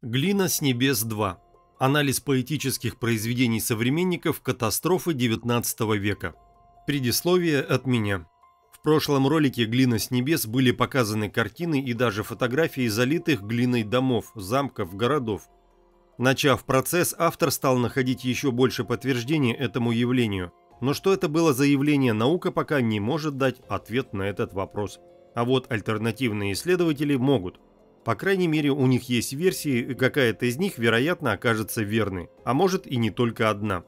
Глина с небес 2. Анализ поэтических произведений современников катастрофы XIX века. Предисловие от меня. В прошлом ролике «Глина с небес» были показаны картины и даже фотографии залитых глиной домов, замков, городов. Начав процесс, автор стал находить еще больше подтверждений этому явлению. Но что это было за явление, наука пока не может дать ответ на этот вопрос. А вот альтернативные исследователи могут. По крайней мере, у них есть версии, и какая-то из них, вероятно, окажется верной, а может и не только одна.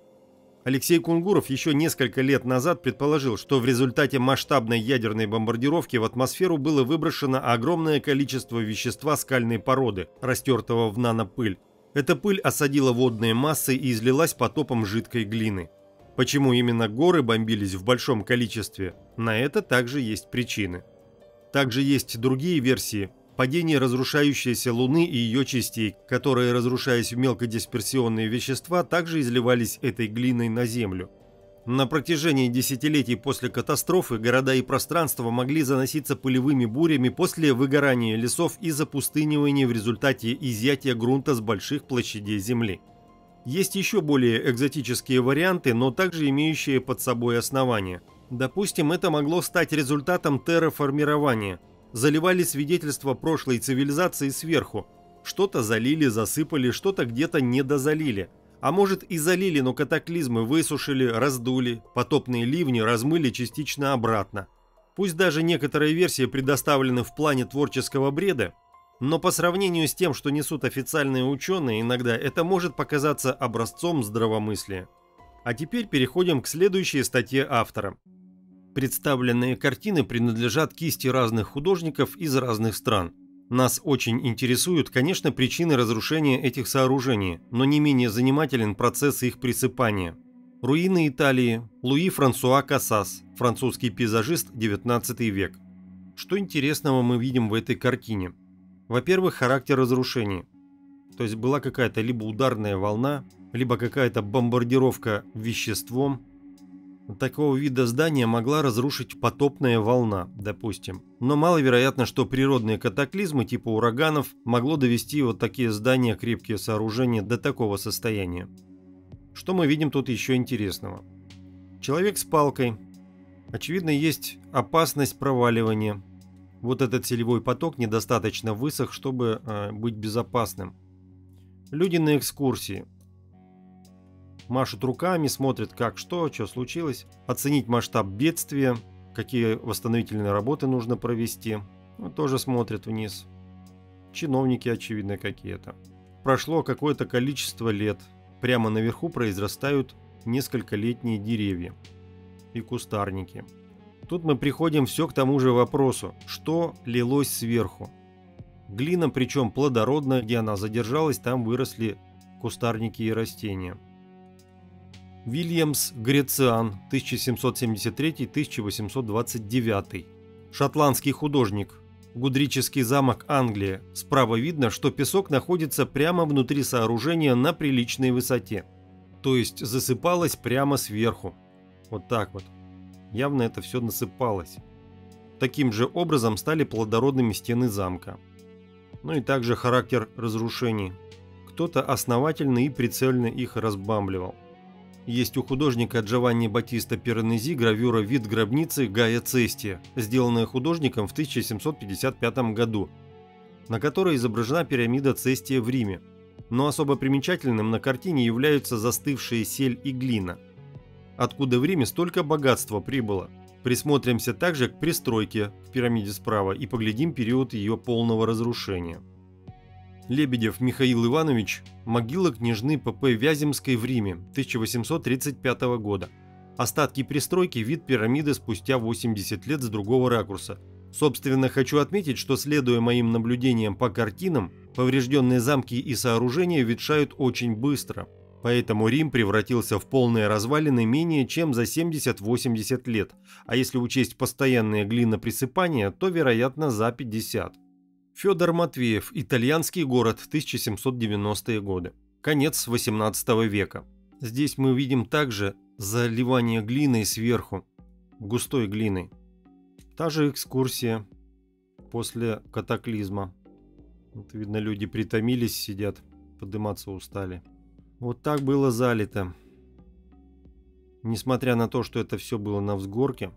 Алексей Кунгуров еще несколько лет назад предположил, что в результате масштабной ядерной бомбардировки в атмосферу было выброшено огромное количество вещества скальной породы, растертого в нанопыль. Эта пыль осадила водные массы и излилась потоком жидкой глины. Почему именно горы бомбились в большом количестве? На это также есть причины. Также есть другие версии. Падение разрушающейся Луны и ее частей, которые, разрушаясь в мелкодисперсионные вещества, также изливались этой глиной на Землю. На протяжении десятилетий после катастрофы города и пространства могли заноситься пылевыми бурями после выгорания лесов и запустынивания в результате изъятия грунта с больших площадей Земли. Есть еще более экзотические варианты, но также имеющие под собой основания. Допустим, это могло стать результатом терраформирования. Заливали свидетельства прошлой цивилизации сверху. Что-то залили, засыпали, что-то где-то недозалили. А может и залили, но катаклизмы высушили, раздули, потопные ливни размыли частично обратно. Пусть даже некоторые версии предоставлены в плане творческого бреда, но по сравнению с тем, что несут официальные ученые, иногда это может показаться образцом здравомыслия. А теперь переходим к следующей статье автора. Представленные картины принадлежат кисти разных художников из разных стран. Нас очень интересуют, конечно, причины разрушения этих сооружений, но не менее занимателен процесс их присыпания. Руины Италии, Луи Франсуа Кассас, французский пейзажист, 19 век. Что интересного мы видим в этой картине? Во-первых, характер разрушений. То есть была какая-то либо ударная волна, либо какая-то бомбардировка веществом. Такого вида здания могла разрушить потопная волна, допустим. Но маловероятно, что природные катаклизмы типа ураганов могло довести вот такие здания, крепкие сооружения до такого состояния. Что мы видим тут еще интересного? Человек с палкой. Очевидно, есть опасность проваливания. Вот этот селевой поток недостаточно высох, чтобы быть безопасным. Люди на экскурсии. Машут руками, смотрят, как что случилось, оценить масштаб бедствия, какие восстановительные работы нужно провести. Тоже смотрят вниз. Чиновники, очевидно, какие-то. Прошло какое-то количество лет. Прямо наверху произрастают нескольколетние деревья и кустарники. Тут мы приходим все к тому же вопросу, что лилось сверху. Глина, причем плодородная, где она задержалась, там выросли кустарники и растения. Вильямс Грециан, 1773-1829. Шотландский художник. Гудрический замок, Англия. Справа видно, что песок находится прямо внутри сооружения на приличной высоте. То есть засыпалось прямо сверху. Вот так вот. Явно это все насыпалось. Таким же образом стали плодородными стены замка. Ну и также характер разрушений. Кто-то основательно и прицельно их разбамбливал. Есть у художника Джованни Баттиста Пиранези гравюра «Вид гробницы Гая Цестия», сделанная художником в 1755 году, на которой изображена пирамида Цестия в Риме. Но особо примечательным на картине являются застывшие сель и глина. Откуда в Риме столько богатства прибыло? Присмотримся также к пристройке в пирамиде справа и поглядим период ее полного разрушения. Лебедев Михаил Иванович, могила княжны П.П. Вяземской в Риме, 1835 года. Остатки пристройки, вид пирамиды спустя 80 лет с другого ракурса. Собственно, хочу отметить, что, следуя моим наблюдениям по картинам, поврежденные замки и сооружения ветшают очень быстро. Поэтому Рим превратился в полные развалины менее чем за 70-80 лет, а если учесть постоянные глиноприсыпания, то, вероятно, за 50. Федор Матвеев, итальянский город, 1790-е годы. Конец 18 века. Здесь мы видим также заливание глиной сверху, густой глиной. Та же экскурсия после катаклизма. Вот, видно, люди притомились, сидят, подниматься устали. Вот так было залито. Несмотря на то, что это все было на взгорке,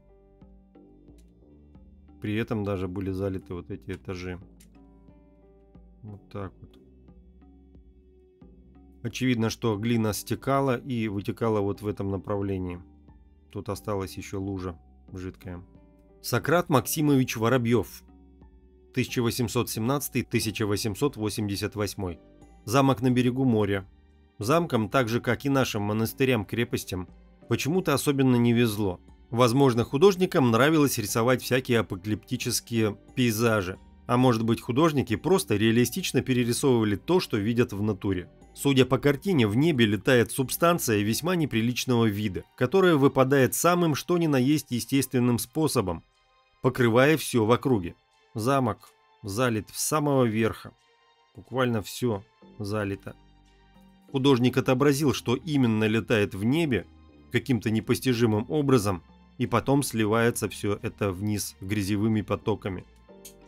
при этом даже были залиты вот эти этажи. Вот так вот. Очевидно, что глина стекала и вытекала вот в этом направлении. Тут осталась еще лужа жидкая. Сократ Максимович Воробьев, 1817-1888. Замок на берегу моря. Замкам, так же как и нашим монастырям-крепостям, почему-то особенно не везло. Возможно, художникам нравилось рисовать всякие апокалиптические пейзажи. А может быть, художники просто реалистично перерисовывали то, что видят в натуре. Судя по картине, в небе летает субстанция весьма неприличного вида, которая выпадает самым что ни на есть естественным способом, покрывая все в округе. Замок залит с самого верха. Буквально все залито. Художник отобразил, что именно летает в небе каким-то непостижимым образом, и потом сливается все это вниз грязевыми потоками.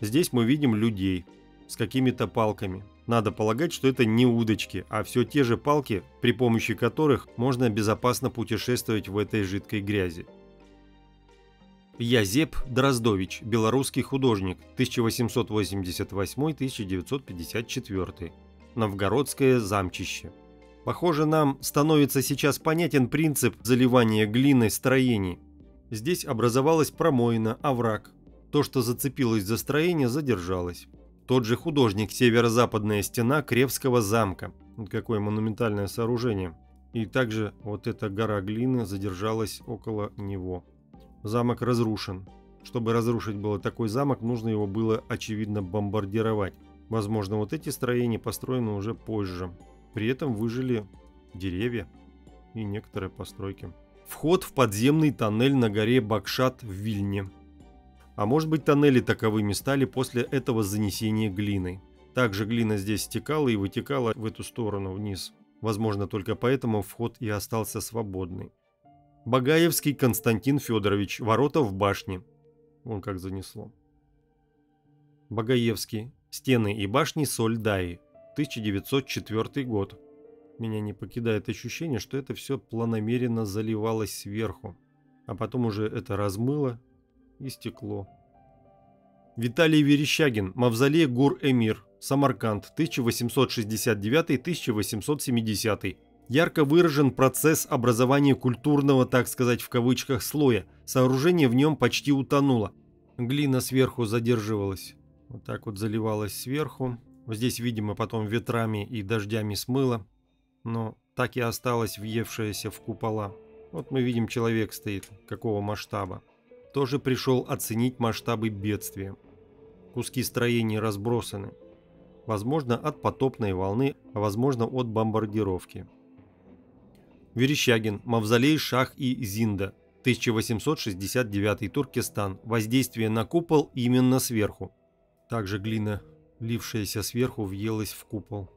Здесь мы видим людей с какими-то палками. Надо полагать, что это не удочки, а все те же палки, при помощи которых можно безопасно путешествовать в этой жидкой грязи. Язеп Дроздович, белорусский художник, 1888-1954. Новгородское замчище. Похоже, нам становится сейчас понятен принцип заливания глиной строений. Здесь образовалась промоина, овраг. То, что зацепилось за строение, задержалось. Тот же художник, северо-западная стена Кревского замка. Вот какое монументальное сооружение. И также вот эта гора глины задержалась около него. Замок разрушен. Чтобы разрушить было такой замок, нужно его было, очевидно, бомбардировать. Возможно, вот эти строения построены уже позже. При этом выжили деревья и некоторые постройки. Вход в подземный тоннель на горе Бакшат в Вильне. А может быть, тоннели таковыми стали после этого занесения глиной. Также глина здесь стекала и вытекала в эту сторону вниз. Возможно, только поэтому вход и остался свободный. Багаевский Константин Федорович. Ворота в башне. Вон как занесло. Багаевский. Стены и башни Сольдаи. 1904 год. Меня не покидает ощущение, что это все планомерно заливалось сверху, а потом уже это размыло и стекло. Виталий Верещагин. Мавзолей Гур-Эмир. Самарканд. 1869-1870. Ярко выражен процесс образования культурного, так сказать, в кавычках, слоя. Сооружение в нем почти утонуло. Глина сверху задерживалась. Вот так вот заливалась сверху. Здесь, видимо, потом ветрами и дождями смыло. Но так и осталось въевшееся в купола. Вот мы видим, человек стоит. Какого масштаба. Тоже пришел оценить масштабы бедствия. Куски строений разбросаны. Возможно, от потопной волны, а возможно, от бомбардировки. Верещагин. Мавзолей Шах-и-Зинда. 1869. Туркестан. Воздействие на купол именно сверху. Также глина, лившаяся сверху, въелась в купол.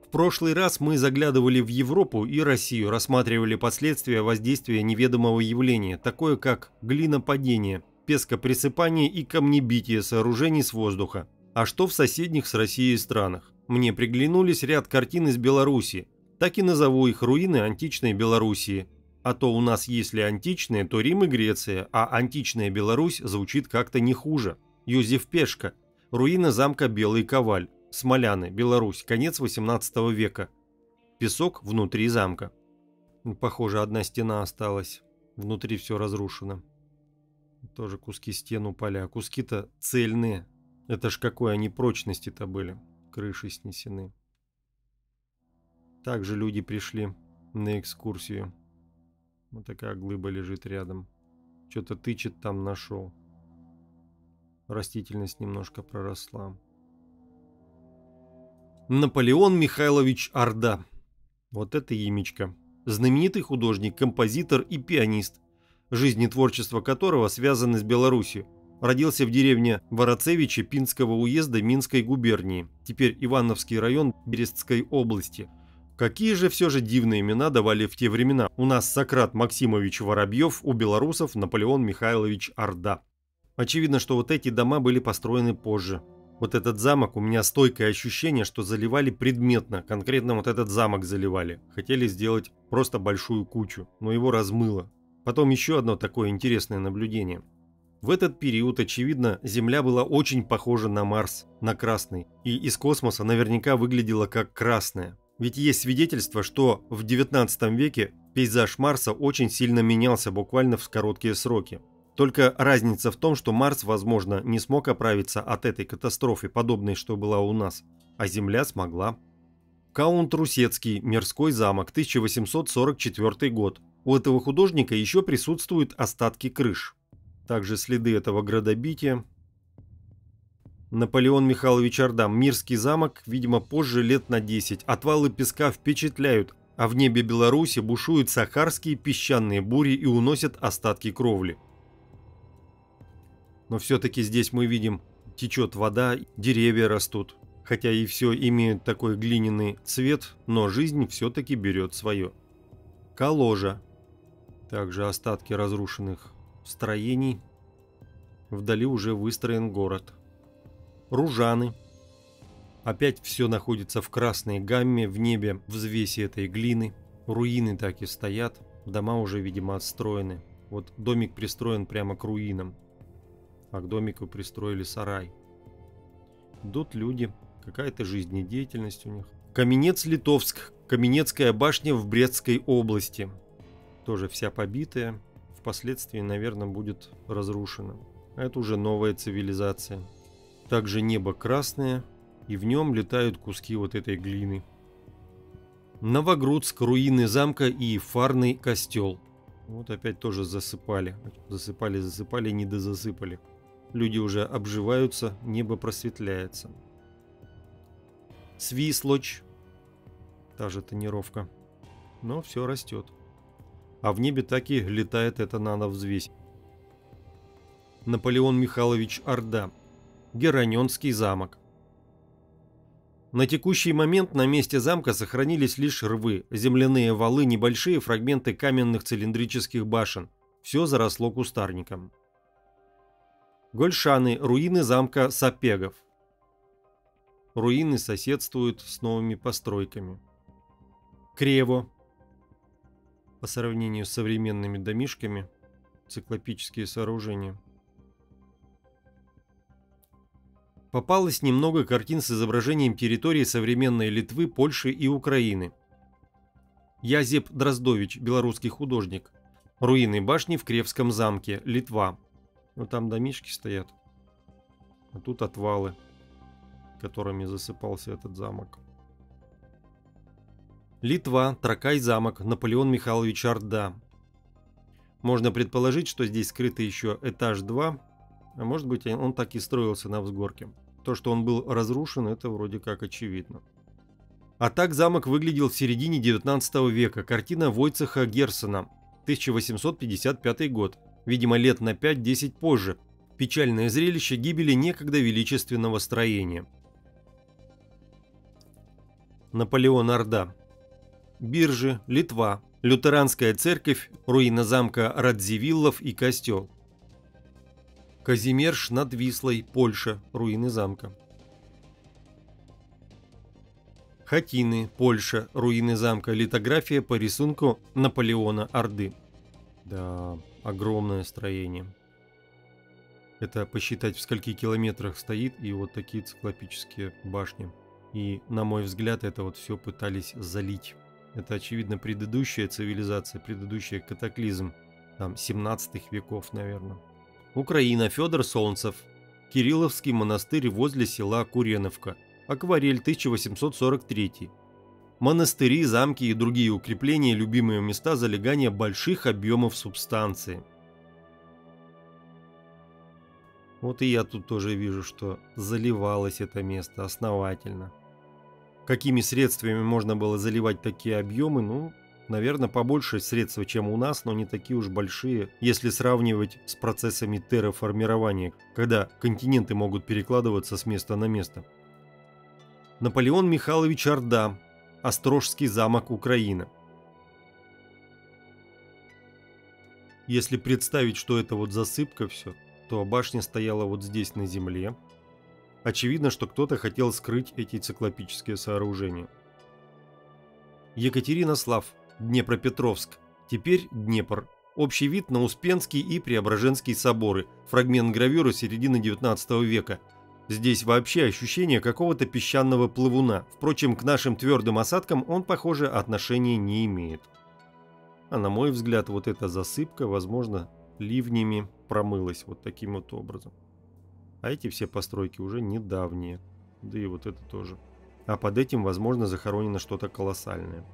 В прошлый раз мы заглядывали в Европу и Россию, рассматривали последствия воздействия неведомого явления, такое как глинопадение, пескоприсыпание и камнебитие сооружений с воздуха. А что в соседних с Россией странах? Мне приглянулись ряд картин из Белоруссии. Так и назову их руины античной Белоруссии. А то у нас, если античная, то Рим и Греция, а античная Беларусь звучит как-то не хуже. Юзеф Пешка. Руины замка Белый Коваль. Смоляны, Беларусь, конец 18 века. Песок внутри замка. Похоже, одна стена осталась. Внутри все разрушено. Тоже куски стен упали, а куски-то цельные. Это ж какой они прочности-то были. Крыши снесены. Также люди пришли на экскурсию. Вот такая глыба лежит рядом. Что-то тычет, там нашел. Растительность немножко проросла. Наполеон Михайлович Орда. Вот это имечко. Знаменитый художник, композитор и пианист, жизнь и творчество которого связаны с Беларусью. Родился в деревне Вороцевичи Пинского уезда Минской губернии, теперь Ивановский район Берестской области. Какие же все же дивные имена давали в те времена. У нас Сократ Максимович Воробьев, у белорусов Наполеон Михайлович Орда. Очевидно, что вот эти дома были построены позже. Вот этот замок, у меня стойкое ощущение, что заливали предметно, конкретно вот этот замок заливали. Хотели сделать просто большую кучу, но его размыло. Потом еще одно такое интересное наблюдение. В этот период, очевидно, Земля была очень похожа на Марс, на красный, и из космоса наверняка выглядела как красная. Ведь есть свидетельство, что в 19 веке пейзаж Марса очень сильно менялся буквально в короткие сроки. Только разница в том, что Марс, возможно, не смог оправиться от этой катастрофы, подобной, что была у нас, а Земля смогла. Каунт-Русецкий, Мирской замок, 1844 год. У этого художника еще присутствуют остатки крыш. Также следы этого градобития. Наполеон Михайлович Орда, Мирский замок, видимо, позже лет на 10. Отвалы песка впечатляют, а в небе Беларуси бушуют сахарские песчаные бури и уносят остатки кровли. Но все-таки здесь мы видим, течет вода, деревья растут. Хотя и все имеет такой глиняный цвет, но жизнь все-таки берет свое. Каложа. Также остатки разрушенных строений. Вдали уже выстроен город. Ружаны. Опять все находится в красной гамме, в небе взвеси этой глины. Руины так и стоят, дома уже, видимо, отстроены. Вот домик пристроен прямо к руинам. А к домику пристроили сарай. Идут люди, какая-то жизнедеятельность у них. Каменец-Литовск, Каменецкая башня в Брестской области. Тоже вся побитая, впоследствии, наверное, будет разрушена. А это уже новая цивилизация. Также небо красное, и в нем летают куски вот этой глины. Новогрудск, руины замка и фарный костел. Вот опять тоже засыпали. Засыпали, не дозасыпали. Люди уже обживаются, небо просветляется. Свислочь. Та же тонировка. Но все растет. А в небе так и летает эта нановзвесь. Наполеон Михайлович Орда. Героненский замок. На текущий момент на месте замка сохранились лишь рвы, земляные валы, небольшие фрагменты каменных цилиндрических башен. Все заросло кустарником. Гольшаны, руины замка Сапегов. Руины соседствуют с новыми постройками. Крево. По сравнению с современными домишками, циклопические сооружения. Попалось немного картин с изображением территории современной Литвы, Польши и Украины. Язеп Дроздович, белорусский художник. Руины башни в Кревском замке, Литва. Вот там домишки стоят. А тут отвалы, которыми засыпался этот замок. Литва, Тракай замок, Наполеон Михайлович Орда. Можно предположить, что здесь скрыто еще этаж 2, а может быть он так и строился на взгорке. То, что он был разрушен, это вроде как очевидно. А так замок выглядел в середине 19 века. Картина Войцеха Герсена, 1855 год. Видимо, лет на 5-10 позже. Печальное зрелище гибели некогда величественного строения. Наполеон Орда. Биржи, Литва. Лютеранская церковь, руина замка Радзивиллов и костел. Казимерш над Вислой, Польша, руины замка. Хатины, Польша, руины замка, литография по рисунку Наполеона Орды. Да, огромное строение. Это посчитать, в скольких километрах стоит, и вот такие циклопические башни. И, на мой взгляд, это вот все пытались залить. Это, очевидно, предыдущая цивилизация, предыдущий катаклизм, там, 17 веков, наверное. Украина, Федор Солнцев. Кирилловский монастырь возле села Куреновка. Акварель, 1843. Монастыри, замки и другие укрепления – любимые места залегания больших объемов субстанции. Вот и я тут тоже вижу, что заливалось это место основательно. Какими средствами можно было заливать такие объемы? Ну, наверное, побольше средств, чем у нас, но не такие уж большие, если сравнивать с процессами терраформирования, когда континенты могут перекладываться с места на место. Наполеон Михайлович Орда. Острожский замок, Украина. Если представить, что это вот засыпка все, то башня стояла вот здесь на земле. Очевидно, что кто-то хотел скрыть эти циклопические сооружения. Екатеринослав, Днепропетровск, теперь Днепр. Общий вид на Успенский и Преображенский соборы, фрагмент гравюры середины 19 века. Здесь вообще ощущение какого-то песчаного плавуна, впрочем, к нашим твердым осадкам он, похоже, отношения не имеет. А на мой взгляд, вот эта засыпка, возможно, ливнями промылась вот таким вот образом. А эти все постройки уже недавние, да и вот это тоже. А под этим, возможно, захоронено что-то колоссальное.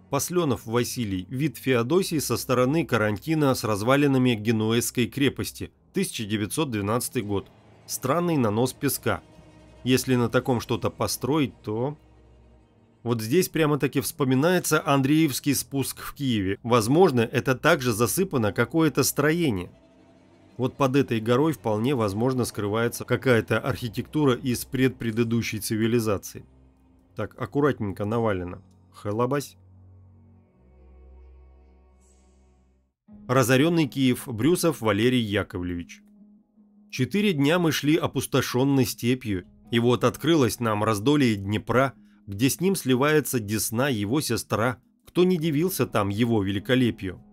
Посленов Василий, вид Феодосии со стороны карантина с развалинами Генуэзской крепости, 1912 год. Странный нанос песка. Если на таком что-то построить, то... Вот здесь прямо-таки вспоминается Андреевский спуск в Киеве. Возможно, это также засыпано какое-то строение. Вот под этой горой вполне возможно скрывается какая-то архитектура из предпредыдущей цивилизации. Так, аккуратненько навалено. Халабась. Разоренный Киев, Брюсов Валерий Яковлевич. 4 дня мы шли опустошенной степью, и вот открылось нам раздолье Днепра, где с ним сливается Десна, его сестра, кто не дивился там его великолепию.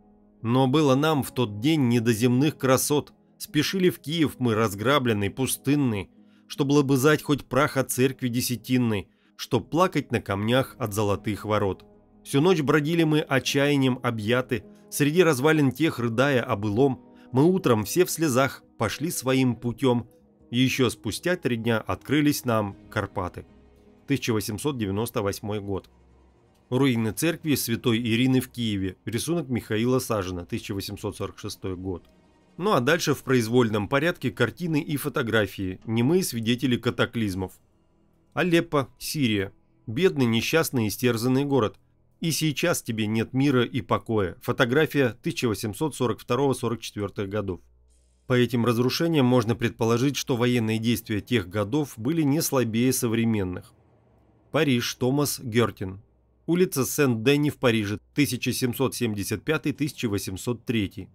Но было нам в тот день не до земных красот, спешили в Киев мы разграбленный, пустынный, чтоб лобызать хоть прах от церкви десятинной, чтоб плакать на камнях от золотых ворот. Всю ночь бродили мы отчаянием объяты, среди развалин тех рыдая о былом, мы утром все в слезах пошли своим путем, и еще спустя 3 дня открылись нам Карпаты. 1898 год. Руины церкви Святой Ирины в Киеве, рисунок Михаила Сажина, 1846 год. Ну а дальше в произвольном порядке картины и фотографии, немые свидетели катаклизмов. Алеппо, Сирия. Бедный, несчастный, истерзанный город. И сейчас тебе нет мира и покоя. Фотография 1842-44 годов. По этим разрушениям можно предположить, что военные действия тех годов были не слабее современных. Париж, Томас Гертин. Улица Сен-Дени в Париже, 1775-1803.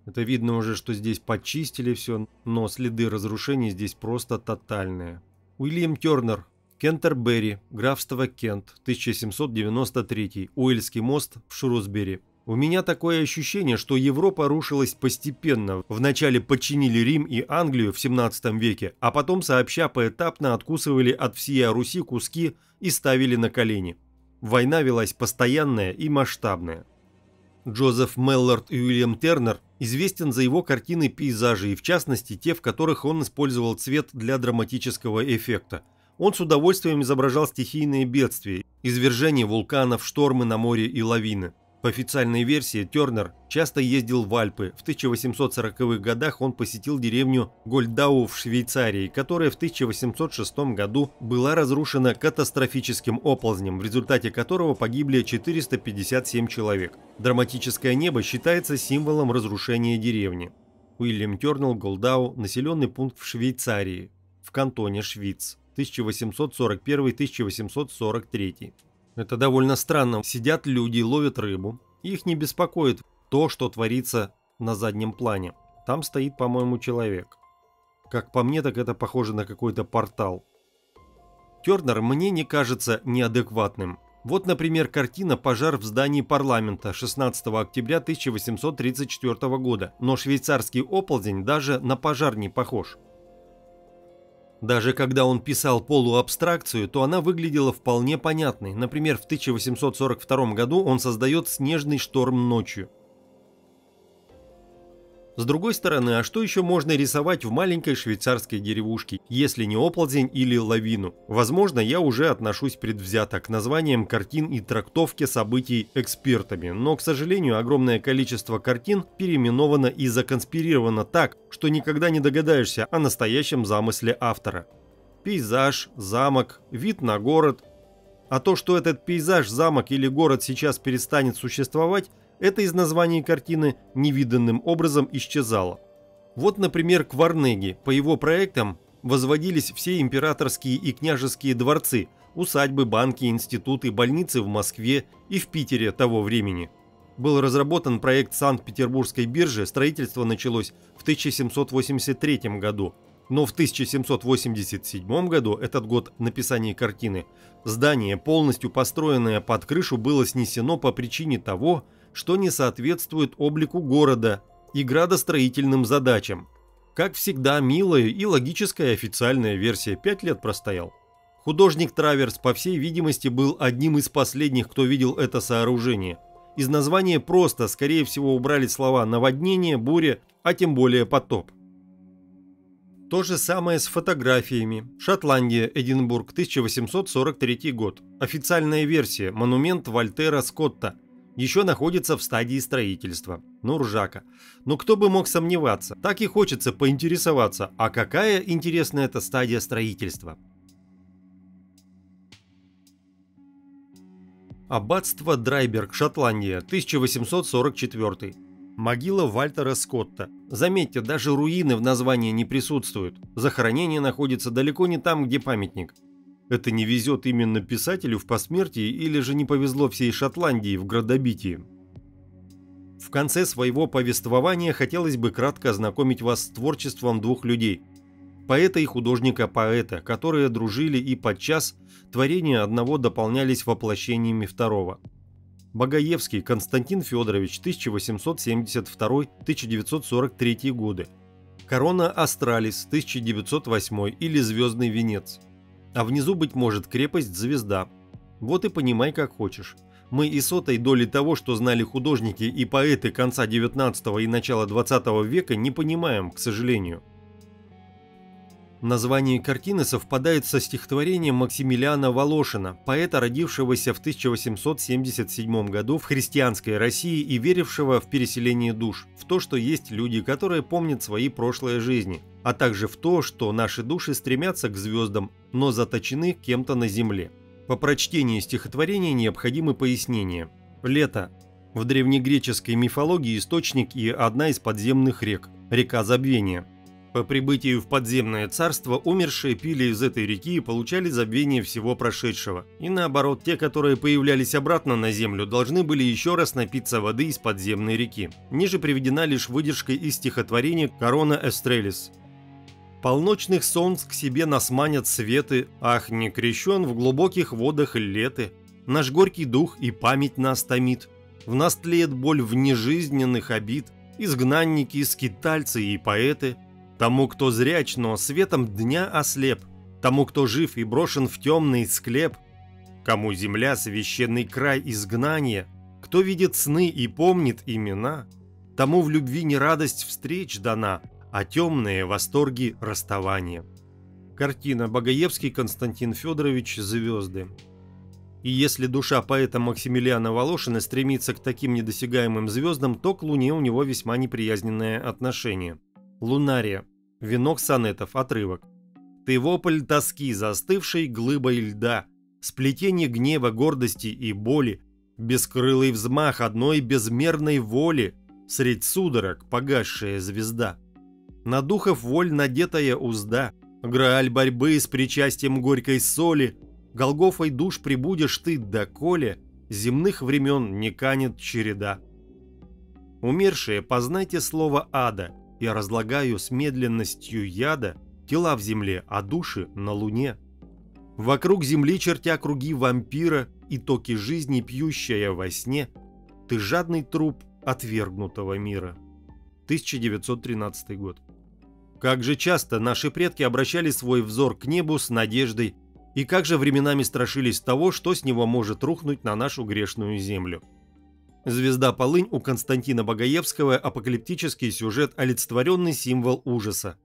Это видно уже, что здесь почистили все, но следы разрушений здесь просто тотальные. Уильям Тернер. Кентербери, графство Кент, 1793, Уэльский мост в Шрусбери. У меня такое ощущение, что Европа рушилась постепенно. Вначале подчинили Рим и Англию в 17 веке, а потом сообща поэтапно откусывали от всея Руси куски и ставили на колени. Война велась постоянная и масштабная. Джозеф Меллард и Уильям Тернер известен за его картины пейзажей, и в частности те, в которых он использовал цвет для драматического эффекта. Он с удовольствием изображал стихийные бедствия, извержения вулканов, штормы на море и лавины. По официальной версии, Тернер часто ездил в Альпы. В 1840-х годах он посетил деревню Гольдау в Швейцарии, которая в 1806 году была разрушена катастрофическим оползнем, в результате которого погибли 457 человек. Драматическое небо считается символом разрушения деревни. Уильям Тернер, Гольдау, населенный пункт в Швейцарии, в кантоне Швиц. 1841-1843. Это довольно странно. Сидят люди, ловят рыбу. Их не беспокоит то, что творится на заднем плане. Там стоит, по-моему, человек. Как по мне, так это похоже на какой-то портал. Тернер мне не кажется неадекватным. Вот, например, картина «Пожар в здании парламента» 16 октября 1834 года. Но швейцарский оползень даже на пожар не похож. Даже когда он писал полуабстракцию, то она выглядела вполне понятной. Например, в 1842 году он создает снежный шторм ночью. С другой стороны, а что еще можно рисовать в маленькой швейцарской деревушке, если не оползень или лавину? Возможно, я уже отношусь предвзято к названиям картин и трактовке событий экспертами, но, к сожалению, огромное количество картин переименовано и законспирировано так, что никогда не догадаешься о настоящем замысле автора. Пейзаж, замок, вид на город. А то, что этот пейзаж, замок или город сейчас перестанет существовать, это из названий картины невиданным образом исчезало. Вот, например, Кварнеги. По его проектам возводились все императорские и княжеские дворцы, усадьбы, банки, институты, больницы в Москве и в Питере того времени. Был разработан проект Санкт-Петербургской биржи, строительство началось в 1783 году, но в 1787 году, этот год написания картины, здание, полностью построенное под крышу, было снесено по причине того, что не соответствует облику города и градостроительным задачам. Как всегда, милая и логическая официальная версия, 5 лет простоял. Художник Траверс, по всей видимости, был одним из последних, кто видел это сооружение. Из названия просто, скорее всего, убрали слова «наводнение», «буря», а тем более «потоп». То же самое с фотографиями. Шотландия, Эдинбург, 1843 год. Официальная версия, монумент Вальтера Скотта. Еще находится в стадии строительства. Ну, ржака. Но кто бы мог сомневаться. Так и хочется поинтересоваться, а какая интересная эта стадия строительства. Аббатство Драйберг, Шотландия, 1844. Могила Вальтера Скотта. Заметьте, даже руины в названии не присутствуют. Захоронение находится далеко не там, где памятник. Это не везет именно писателю в посмертии или же не повезло всей Шотландии в градобитии? В конце своего повествования хотелось бы кратко ознакомить вас с творчеством двух людей. Поэта и художника-поэта, которые дружили и подчас творения одного дополнялись воплощениями второго. Багаевский Константин Федорович, 1872-1943 годы. Корона Астралис, 1908 или Звездный венец. А внизу, быть может, крепость Звезда. Вот и понимай, как хочешь. Мы и сотой доли того, что знали художники и поэты конца 19 и начала 20 века, не понимаем, к сожалению. Название картины совпадает со стихотворением Максимилиана Волошина, поэта, родившегося в 1877 году в христианской России и верившего в переселение душ, в то, что есть люди, которые помнят свои прошлые жизни, а также в то, что наши души стремятся к звездам, но заточены кем-то на земле. По прочтении стихотворения необходимы пояснения. Лето. В древнегреческой мифологии источник и одна из подземных рек – река Забвения. По прибытию в подземное царство умершие пили из этой реки и получали забвение всего прошедшего. И наоборот, те, которые появлялись обратно на землю, должны были еще раз напиться воды из подземной реки. Ниже приведена лишь выдержка из стихотворения «Корона Эстрелис». «Полночных солнц к себе нас манят светы, ах, не крещен в глубоких водах леты. Наш горький дух и память нас томит. В нас тлеет боль внежизненных обид, изгнанники, скитальцы и поэты. Тому, кто зряч, но светом дня ослеп, тому, кто жив и брошен в темный склеп, кому земля священный край изгнания, кто видит сны и помнит имена, тому в любви не радость встреч дана, а темные восторги расставания». Картина. Багаевский Константин Федорович. «Звезды». И если душа поэта Максимилиана Волошина стремится к таким недосягаемым звездам, то к Луне у него весьма неприязненное отношение. Лунария. Венок сонетов. Отрывок. «Ты вопль тоски, застывшей глыбой льда, сплетение гнева, гордости и боли, бескрылый взмах одной безмерной воли, средь судорог погасшая звезда. На духов воль надетая узда, грааль борьбы с причастием горькой соли, Голгофой душ прибудешь ты, доколе земных времен не канет череда. Умершие, познайте слово ада, я разлагаю с медленностью яда тела в земле, а души на луне. Вокруг земли, чертя круги вампира и токи жизни, пьющая во сне, ты жадный труп отвергнутого мира». 1913 год. Как же часто наши предки обращали свой взор к небу с надеждой, и как же временами страшились того, что с него может рухнуть на нашу грешную землю. «Звезда Полынь» у Константина Багаевского – апокалиптический сюжет, олицетворенный символ ужаса.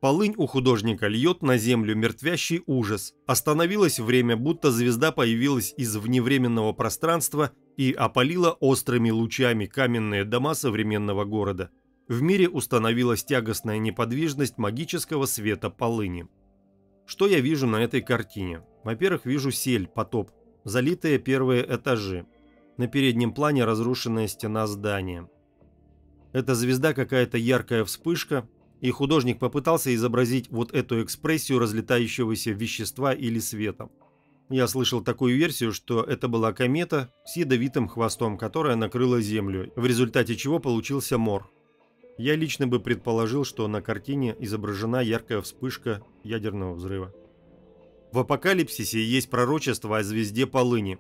Полынь у художника льет на землю мертвящий ужас. Остановилось время, будто звезда появилась из вневременного пространства и опалила острыми лучами каменные дома современного города. В мире установилась тягостная неподвижность магического света полыни. Что я вижу на этой картине? Во-первых, вижу сель, потоп, залитые первые этажи. На переднем плане разрушенная стена здания. Эта звезда какая-то яркая вспышка, и художник попытался изобразить вот эту экспрессию разлетающегося вещества или света. Я слышал такую версию, что это была комета с ядовитым хвостом, которая накрыла Землю, в результате чего получился мор. Я лично бы предположил, что на картине изображена яркая вспышка ядерного взрыва. В Апокалипсисе есть пророчество о звезде Полыни.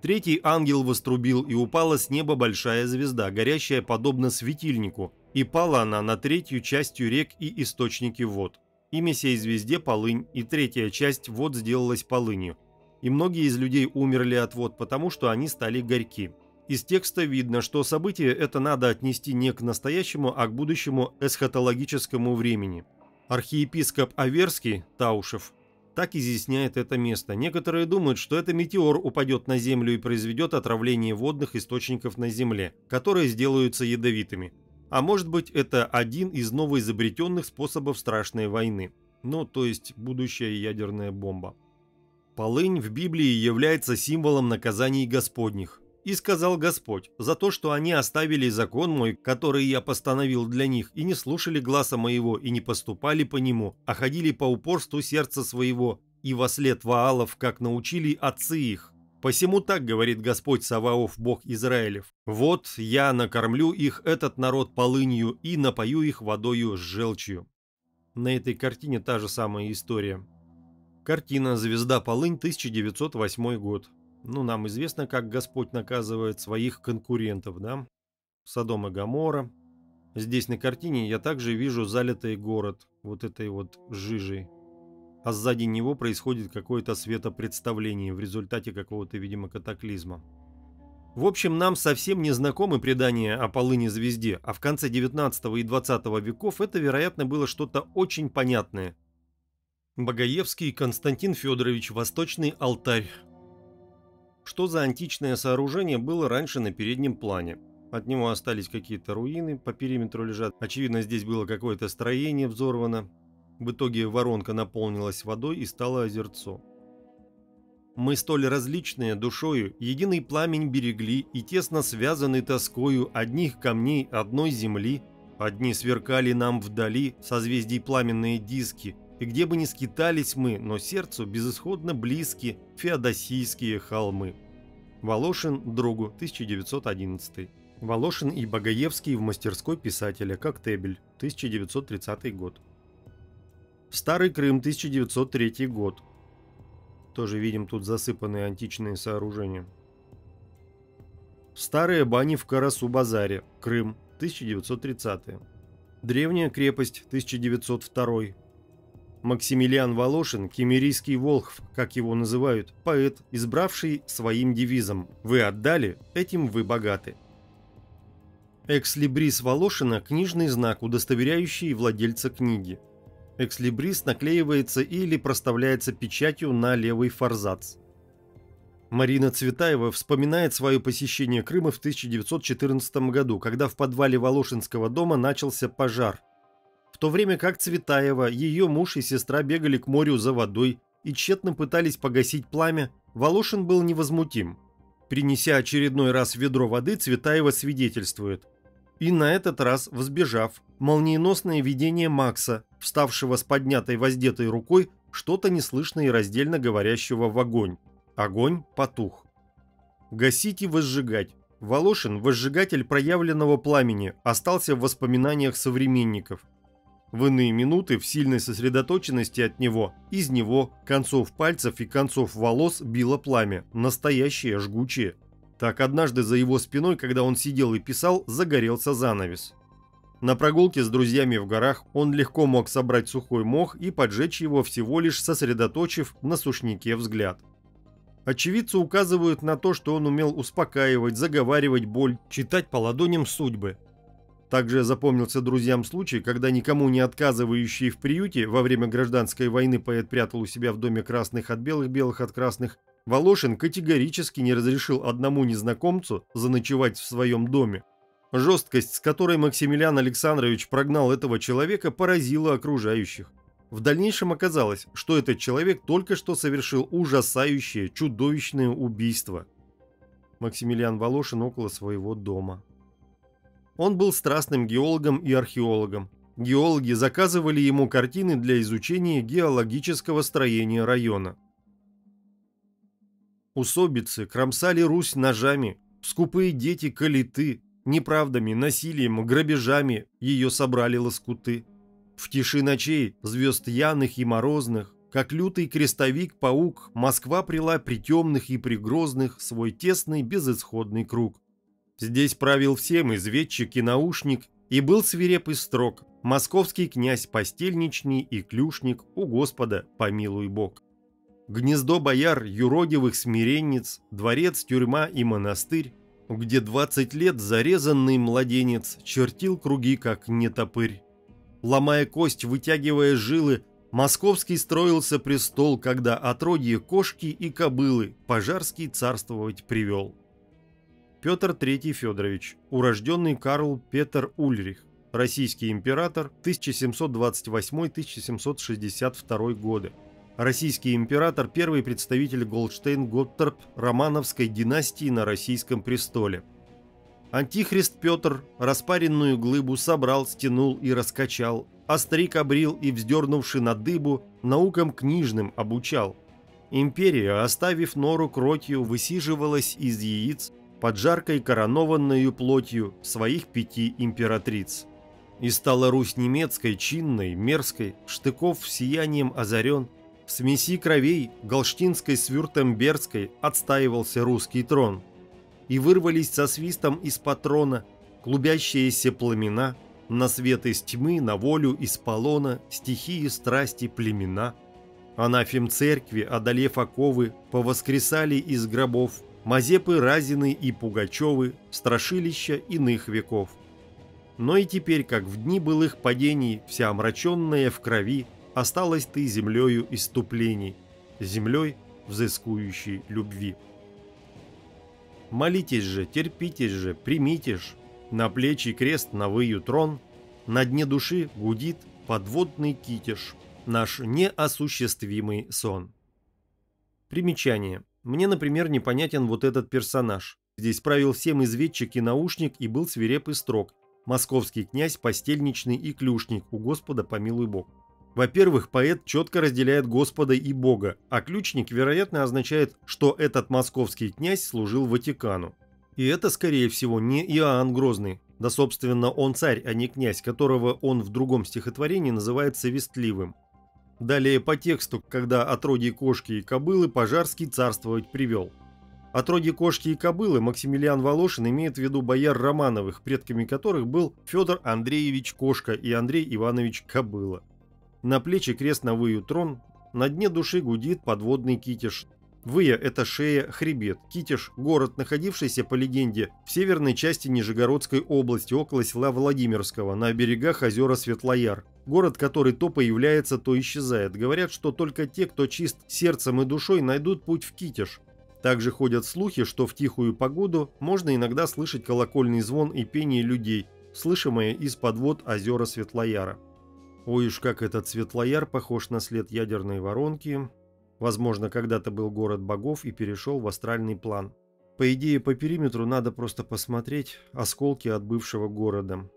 Третий ангел вострубил, и упала с неба большая звезда, горящая подобно светильнику, и пала она на третью частью рек и источники вод. Имя сей звезде Полынь, и третья часть вод сделалась полынью. И многие из людей умерли от вод, потому что они стали горьки. Из текста видно, что событие это надо отнести не к настоящему, а к будущему эсхатологическому времени. Архиепископ Аверский, Таушев, так изъясняет это место. Некоторые думают, что это метеор упадет на Землю и произведет отравление водных источников на Земле, которые сделаются ядовитыми. А может быть, это один из новоизобретенных способов страшной войны. Ну, то есть будущая ядерная бомба. Полынь в Библии является символом наказаний Господних. «И сказал Господь, за то, что они оставили закон мой, который я постановил для них, и не слушали гласа моего, и не поступали по нему, а ходили по упорству сердца своего, и вослед Ваалов, как научили отцы их. Посему так говорит Господь Саваоф, Бог Израилев: вот я накормлю их, этот народ, полынью, и напою их водою с желчью». На этой картине та же самая история. Картина «Звезда Полынь», 1908 год. Ну, нам известно, как Господь наказывает своих конкурентов, да? Содом и Гоморра. Здесь на картине я также вижу залитый город вот этой вот жижей. А сзади него происходит какое-то светопредставление в результате какого-то, видимо, катаклизма. В общем, нам совсем не знакомы предания о полыни-звезде, а в конце 19 и 20 веков это, вероятно, было что-то очень понятное. Богоевский Константин Федорович, Восточный алтарь. Что за античное сооружение было раньше на переднем плане? От него остались какие-то руины, по периметру лежат. Очевидно, здесь было какое-то строение взорвано. В итоге воронка наполнилась водой и стало озерцо. Мы столь различные душою, единый пламень берегли и тесно связаны тоскою одних камней одной земли. Одни сверкали нам вдали, созвездий пламенные диски, и где бы ни скитались мы, но сердцу безысходно близки феодосийские холмы. Волошин другу, 1911. Волошин и Богоевский в мастерской писателя, Коктебель, 1930 год. Старый Крым, 1903 год. Тоже видим тут засыпанные античные сооружения. Старые бани в Карасу-базаре, Крым, 1930. Древняя крепость, 1902. Максимилиан Волошин, кемерийский волхв, как его называют, поэт, избравший своим девизом «Вы отдали, этим вы богаты». Экслибрис Волошина – книжный знак, удостоверяющий владельца книги. Экслибрис наклеивается или проставляется печатью на левый форзац. Марина Цветаева вспоминает свое посещение Крыма в 1914 году, когда в подвале Волошинского дома начался пожар. В то время как Цветаева, ее муж и сестра бегали к морю за водой и тщетно пытались погасить пламя, Волошин был невозмутим. Принеся очередной раз ведро воды, Цветаева свидетельствует: и на этот раз, взбежав, молниеносное видение Макса, вставшего с поднятой воздетой рукой, что-то неслышно и раздельно говорящего в огонь. Огонь потух. Гасить и возжигать. Волошин, возжигатель проявленного пламени, остался в воспоминаниях современников. В иные минуты, в сильной сосредоточенности от него, из него, концов пальцев и концов волос било пламя, настоящее, жгучее. Так однажды за его спиной, когда он сидел и писал, загорелся занавес. На прогулке с друзьями в горах он легко мог собрать сухой мох и поджечь его, всего лишь сосредоточив на сушнике взгляд. Очевидцы указывают на то, что он умел успокаивать, заговаривать боль, читать по ладоням судьбы. Также запомнился друзьям случай, когда никому не отказывающий в приюте во время гражданской войны поэт прятал у себя в доме красных от белых, белых от красных. Волошин категорически не разрешил одному незнакомцу заночевать в своем доме. Жесткость, с которой Максимилиан Александрович прогнал этого человека, поразила окружающих. В дальнейшем оказалось, что этот человек только что совершил ужасающее, чудовищное убийство. Максимилиан Волошин около своего дома. Он был страстным геологом и археологом. Геологи заказывали ему картины для изучения геологического строения района. Усобицы кромсали Русь ножами, скупые дети калиты, неправдами, насилием, грабежами ее собрали лоскуты. В тиши ночей, звезд яных и морозных, как лютый крестовик-паук, Москва прила при темных и при грозных свой тесный безысходный круг. Здесь правил всем изведчик и наушник, и был свиреп и строг, московский князь постельничный и клюшник, у Господа помилуй Бог. Гнездо бояр, юродивых смиренниц, дворец, тюрьма и монастырь, где 20 лет зарезанный младенец чертил круги, как нетопырь. Ломая кость, вытягивая жилы, московский строился престол, когда отродье кошки и кобылы Пожарский царствовать привел. Петр III Федорович, урожденный Карл Петер Ульрих, российский император, 1728-1762 годы. Российский император – первый представитель Голштейн-Готторп Романовской династии на российском престоле. Антихрист Петр распаренную глыбу собрал, стянул и раскачал, а старик обрил и, вздернувши на дыбу, наукам книжным обучал. Империя, оставив нору кротью, высиживалась из яиц под жаркой коронованною плотью своих 5 императриц. И стала Русь немецкой, чинной, мерзкой, штыков сиянием озарен. В смеси кровей, галштинской с вюртембергской, отстаивался русский трон. И вырвались со свистом из-под трона клубящиеся пламена, на свет из тьмы, на волю из полона, стихии страсти племена. Анафем церкви, одолев оковы, повоскресали из гробов Мазепы Разины и Пугачевы, страшилища иных веков. Но и теперь, как в дни былых падений, вся омраченная в крови, осталась ты землею иступлений, землей взыскующей любви. Молитесь же, терпитесь же, примите ж, на плечи крест, на выю трон, на дне души гудит подводный китеж, наш неосуществимый сон. Примечание. Мне, например, непонятен вот этот персонаж. Здесь правил всем изведчик и наушник и был свиреп и строг. Московский князь, постельничный и клюшник, у Господа помилуй Бог. Во-первых, поэт четко разделяет Господа и Бога, а ключник, вероятно, означает, что этот московский князь служил Ватикану. И это, скорее всего, не Иоанн Грозный. Да, собственно, он царь, а не князь, которого он в другом стихотворении называет совестливым. Далее по тексту, когда отродье кошки и кобылы Пожарский царствовать привел. Отродье кошки и кобылы Максимилиан Волошин имеет в виду бояр Романовых, предками которых был Федор Андреевич Кошка и Андрей Иванович Кобыла. На плечи крест, на выю трон, на дне души гудит подводный китеж. Выя – это шея, хребет, китеж – город, находившийся, по легенде, в северной части Нижегородской области, около села Владимирского, на берегах озера Светлояр. Город, который то появляется, то исчезает. Говорят, что только те, кто чист сердцем и душой, найдут путь в китеж. Также ходят слухи, что в тихую погоду можно иногда слышать колокольный звон и пение людей, слышимое из-под вод озера Светлояра. Ой уж как этот Светлояр похож на след ядерной воронки. Возможно, когда-то был город богов и перешел в астральный план. По идее, по периметру надо просто посмотреть осколки от бывшего города.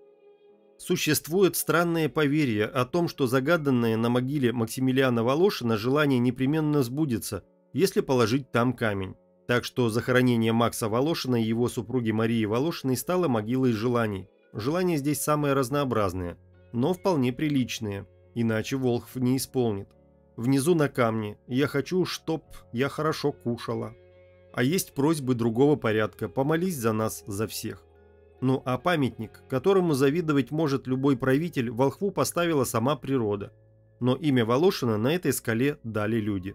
Существует странное поверье о том, что загаданное на могиле Максимилиана Волошина желание непременно сбудется, если положить там камень. Так что захоронение Макса Волошина и его супруги Марии Волошиной стало могилой желаний. Желания здесь самые разнообразные, но вполне приличные, иначе Волхв не исполнит. Внизу на камне «Я хочу, чтоб я хорошо кушала». А есть просьбы другого порядка «Помолись за нас, за всех». Ну а памятник, которому завидовать может любой правитель, Волхву поставила сама природа. Но имя Волошина на этой скале дали люди.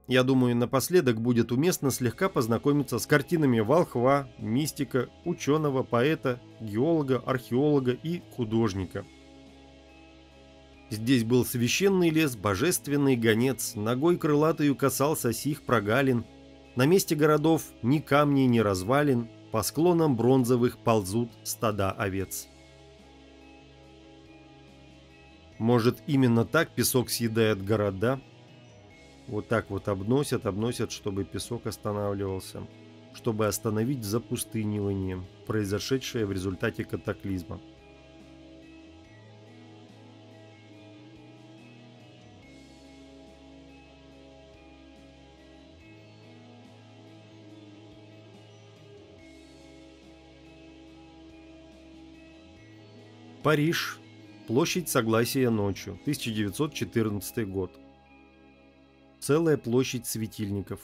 Я думаю, напоследок будет уместно слегка познакомиться с картинами волхва, мистика, ученого, поэта, геолога, археолога и художника. Здесь был священный лес, божественный гонец, ногой крылатою касался сих прогалин. На месте городов ни камней, ни развалин, по склонам бронзовых ползут стада овец. Может, именно так песок съедает города? Вот так вот обносят, чтобы песок останавливался, чтобы остановить запустынивание, произошедшее в результате катаклизма. Париж. Площадь Согласия ночью. 1914 год. Целая площадь светильников.